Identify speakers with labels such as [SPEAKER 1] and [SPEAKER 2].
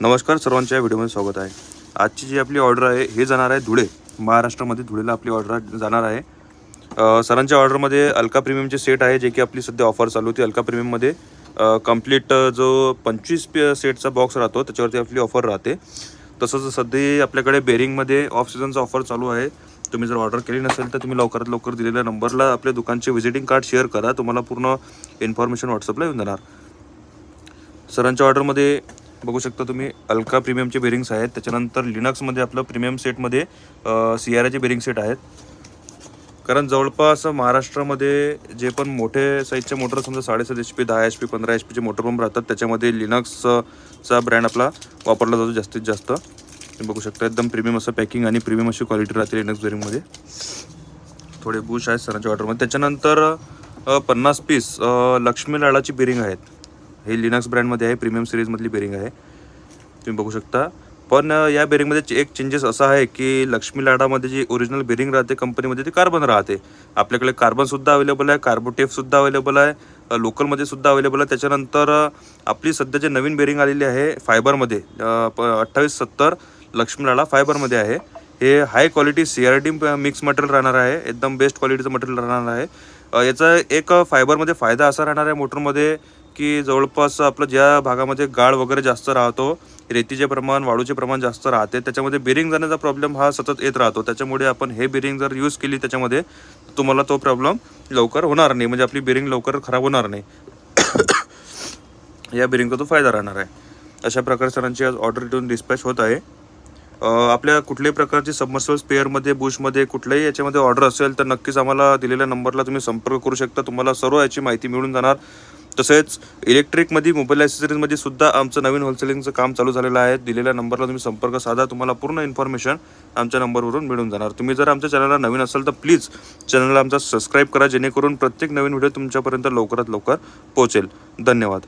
[SPEAKER 1] नमस्कार सर्वांच्या व्हिडिओमध्ये स्वागत आहे। आजची जी आपली ऑर्डर आहे हे जाणार आहे धुळे, महाराष्ट्रामध्ये धुळेला आपली ऑर्डर जाणार आहे। सरांच्या ऑर्डरमध्ये अलका प्रीमियमचे सेट आहे जे की आपली सध्या ऑफर चालू होती। अलका प्रीमियममध्ये कंप्लीट जो 25 सेटचा बॉक्स राहतो त्याच्यावरती आपली ऑफर राहते। तसंच सध्या आपल्याकडे बेरिंगमध्ये ऑफ सीझनचा ऑफर चालू आहे। तुम्ही जर ऑर्डर केली नसेल तर तुम्ही लवकरात लवकर दिलेल्या नंबरला आपल्या दुकानचे व्हिजिटिंग कार्ड शेअर करा, तुम्हाला पूर्ण इन्फॉर्मेशन व्हॉट्सअपला येऊन जाणार। सरांच्या ऑर्डरमध्ये बघू शकता तुम्ही अलका प्रीमियमचे बेरिंग्स आहेत। त्याच्यानंतर लिनक्समध्ये आपलं प्रीमियम सेटमध्ये सियाराचे बेरिंग सेट आहेत। कारण जवळपास महाराष्ट्रामध्ये जे पण मोठे साईजचे मोटर समजा 7.5 HP 10 HP 15 HP चे मोटर पंप राहतात त्याच्यामध्ये लिनक्सचा ब्रँड आपला वापरला जातो जास्तीत जास्त। तुम्ही बघू शकता एकदम प्रीमियम असं पॅकिंग आणि प्रीमियम अशी क्वालिटी राहते लिनक्स बेरिंगमध्ये। थोडे बुश आहेत सरांच्या ऑर्डरमध्ये। त्याच्यानंतर 50 पीस लक्ष्मी लाडाची बेरिंग आहेत। हे लिनक्स ब्रँडमध्ये आहे, प्रीमियम सिरीजमधली बेरिंग आहे, तुम्ही बघू शकता। पण या बेरिंगमध्ये एक चेंजेस असा आहे की लक्ष्मी लाडामध्ये जी ओरिजिनल बेरिंग राहते कंपनीमध्ये ती कार्बन राहते। आपल्याकडे कार्बनसुद्धा अवेलेबल आहे, कार्बोटेफसुद्धा अवेलेबल आहे, लोकलमध्ये सुद्धा अवेलेबल आहे। त्याच्यानंतर आपली सध्या जे नवीन बेरिंग आलेली आहे फायबरमध्ये 2870 लक्ष्मी लाडा फायबरमध्ये आहे। हे high quality CRT mix material राहणार आहे, एकदम बेस्ट क्वालिटीचं मटेरियल राहणार आहे। याचा एक फायबरमध्ये फायदा असा राहणार आहे मोटरमध्ये की जवळपास आपलं ज्या भागामध्ये गाळ वगैरे जास्त राहतो, रेतीचे प्रमाण वाळूचे प्रमाण जास्त राहते, त्याच्यामध्ये बेरिंग जाण्याचा प्रॉब्लेम हा सतत येत राहतो। त्याच्यामुळे आपण हे बेरिंग जर यूज केली त्याच्यामध्ये तुम्हाला तो प्रॉब्लेम लवकर होणार नाही, म्हणजे आपली बेरिंग लवकर खराब होणार नाही। या बेरिंगचा तो फायदा राहणार आहे। अशा प्रकारे सरांची आज ऑर्डर इथून डिस्पॅच होत आहे। आपल्या कुठल्याही प्रकारची सबमर्सिबल स्पेअरमध्ये बुशमध्ये कुठल्याही याच्यामध्ये ऑर्डर असेल तर नक्कीच आम्हाला दिलेल्या नंबरला तुम्ही संपर्क करू शकता, तुम्हाला सर्व याची माहिती मिळून जाणार। तसेच इलेक्ट्रिकमध्ये मोबाईल ॲक्सेसरीजमध्ये सुद्धा आमचं नवीन होलसेलिंगचं काम चालू झालेलं आहे। दिलेल्या नंबरला तुम्ही संपर्क साधा, तुम्हाला पूर्ण इन्फॉर्मेशन आमच्या नंबरवरून मिळून जाणार। तुम्ही जर आमच्या चॅनलला नवीन असाल तर प्लीज चॅनलला आमचा सबस्क्राईब करा, जेणेकरून प्रत्येक नवीन व्हिडिओ तुमच्यापर्यंत लवकरात लवकर पोहोचेल। धन्यवाद।